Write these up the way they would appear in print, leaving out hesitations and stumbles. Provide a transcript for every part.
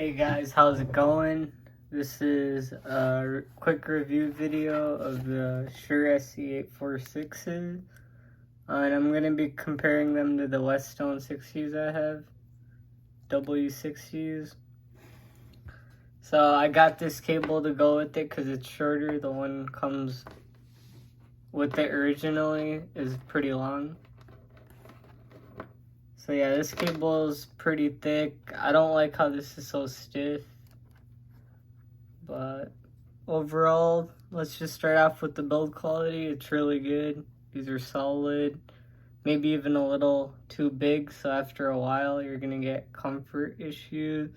Hey guys, how's it going? This is a quick review video of the Shure SE846s, and I'm going to be comparing them to the Westone 60s I have, W60s. So I got this cable to go with it because it's shorter. The one comes with it originally is pretty long. So yeah, this cable is pretty thick. I don't like how this is so stiff. But overall, let's just start off with the build quality. It's really good. These are solid. Maybe even a little too big, so after a while you're gonna get comfort issues.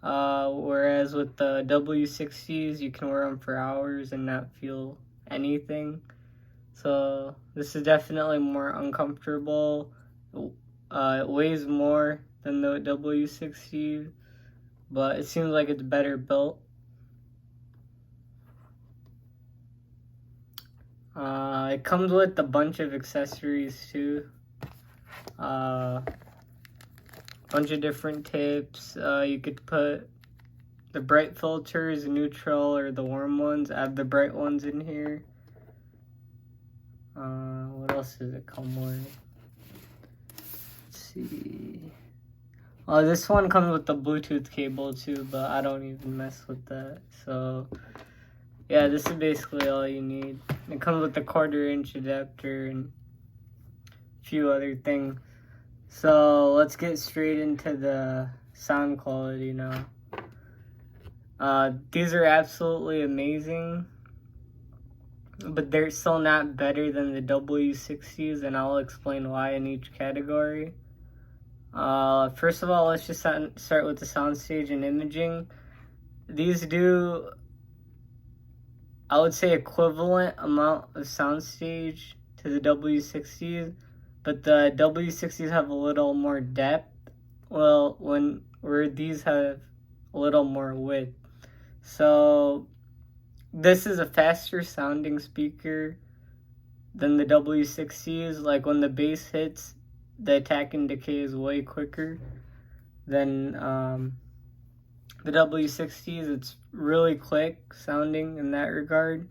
Whereas with the W60s, you can wear them for hours and not feel anything. So this is definitely more uncomfortable. It weighs more than the W60, but it seems like it's better built. It comes with a bunch of accessories too. Bunch of different tips. You could put the bright filters, neutral, or the warm ones. I have the bright ones in here. What else does it come with? Let's see. Oh, this one comes with the Bluetooth cable too, but I don't even mess with that. So yeah, this is basically all you need. It comes with a 1/4-inch adapter and a few other things. So let's get straight into the sound quality now. These are absolutely amazing, but they're still not better than the W60s, and I'll explain why in each category. First of all, let's just start with the soundstage and imaging. These do, I would say, equivalent amount of soundstage to the W60s, but the W60s have a little more depth, where these have a little more width. So this is a faster sounding speaker than the W60s. Like when the bass hits, the attack and decay is way quicker than the W60s. It's really quick sounding in that regard.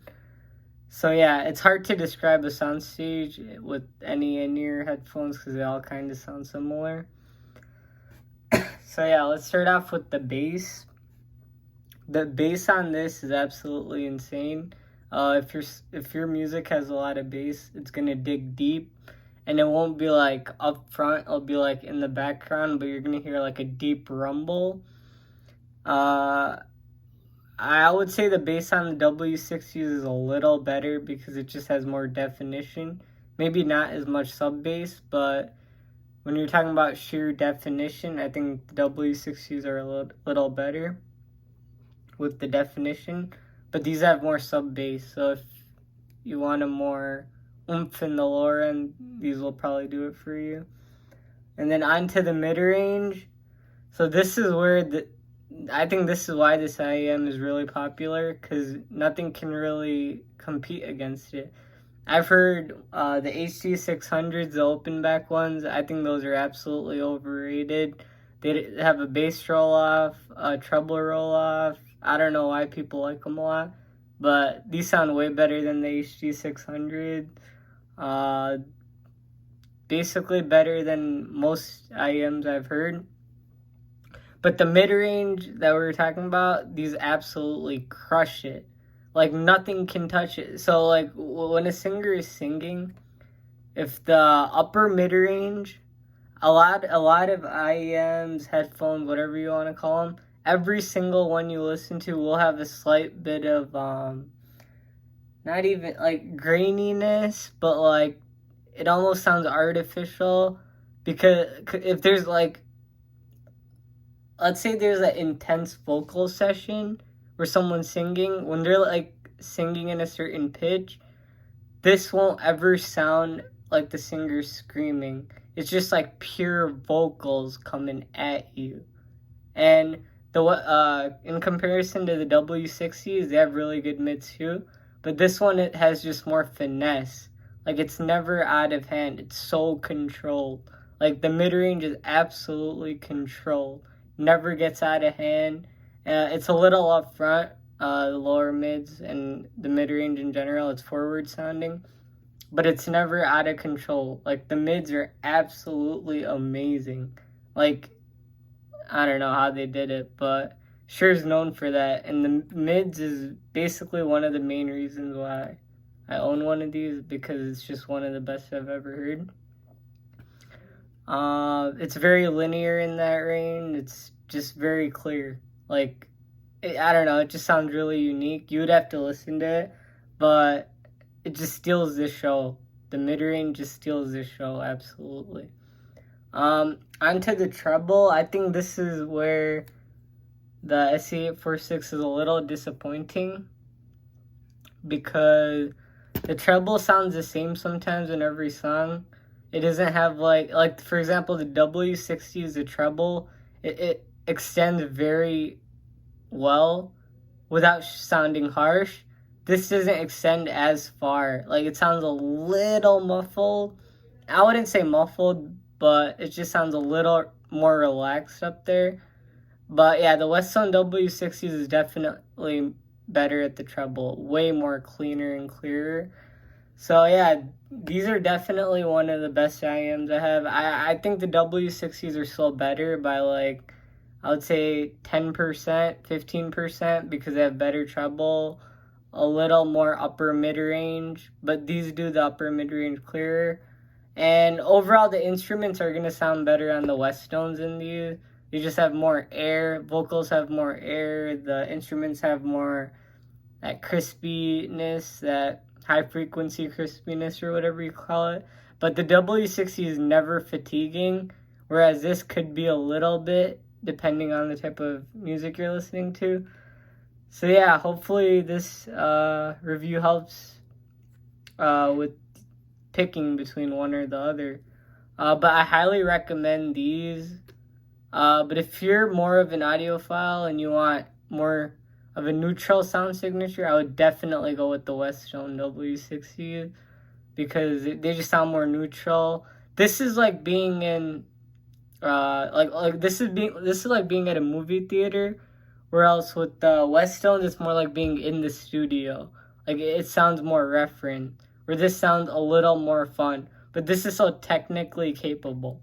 So yeah, it's hard to describe a soundstage with any in-ear headphones because they all kind of sound similar. So yeah, let's start off with the bass. The bass on this is absolutely insane. If your music has a lot of bass, it's gonna dig deep, and it won't be like up front. It'll be like in the background, but you're gonna hear like a deep rumble. I would say the bass on the W60s is a little better because it just has more definition. Maybe not as much sub bass, but when you're talking about sheer definition, I think the W60s are a little better with the definition. But these have more sub bass, so if you want a more oomph in the lower end, these will probably do it for you. And then onto the mid-range. So this is where I think this is why this IEM is really popular, because nothing can really compete against it. I've heard the HD600s, the open back ones, I think those are absolutely overrated. They have a bass roll-off, a treble roll-off. I don't know why people like them a lot, but these sound way better than the HD600. Basically better than most IEMs I've heard. But the mid-range that we were talking about, these absolutely crush it. Like, nothing can touch it. So, like, when a singer is singing, if the upper mid-range, a lot of IEMs, headphones, whatever you want to call them, every single one you listen to will have a slight bit of, not even, like, graininess, but, like, it almost sounds artificial. Because if there's, like, let's say there's an intense vocal session where someone's singing, when they're like singing in a certain pitch, this won't ever sound like the singer's screaming. It's just like pure vocals coming at you. And in comparison to the W60s, they have really good mids too, but this one, it has just more finesse. Like, it's never out of hand. It's so controlled. Like, the mid-range is absolutely controlled. never gets out of hand. It's a little up front, the lower mids and the mid-range in general. It's forward sounding, but it's never out of control. Like, the mids are absolutely amazing. Like, I don't know how they did it, but Shure's known for that. And the mids is basically one of the main reasons why I own one of these, because it's just one of the best I've ever heard. It's very linear in that range. It's just very clear. Like, I don't know, it just sounds really unique. You would have to listen to it, but it just steals this show. The mid-range just steals this show, absolutely. Onto the treble. I think this is where the SE846 is a little disappointing, because the treble sounds the same sometimes in every song. It doesn't have like for example, the W60 is the treble. It extends very well without sounding harsh. This doesn't extend as far. Like, it sounds a little muffled. I wouldn't say muffled, but it just sounds a little more relaxed up there. But yeah, the Westone W60s is definitely better at the treble. Way more cleaner and clearer. So yeah, these are definitely one of the best IEMs I have. I think the W60s are still better by like, I would say 10%, 15%, because they have better treble, a little more upper mid-range, but these do the upper mid-range clearer. And overall, the instruments are going to sound better on the Westones in these. You just have more air, vocals have more air, the instruments have more that crispiness, that high frequency crispiness, or whatever you call it. But the W60 is never fatiguing, whereas this could be a little bit, depending on the type of music you're listening to. So yeah, hopefully this review helps with picking between one or the other. But I highly recommend these. But if you're more of an audiophile and you want more of a neutral sound signature, I would definitely go with the Westone W60, because they just sound more neutral. This is like being in this is like being at a movie theater, where else with the Westone it's more like being in the studio. Like, it sounds more referent, where this sounds a little more fun, but this is so technically capable.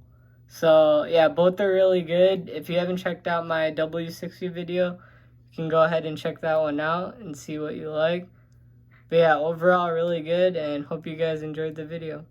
So yeah, both are really good. If you haven't checked out my W60 video, you can go ahead and check that one out and see what you like. But yeah, overall really good, and hope you guys enjoyed the video.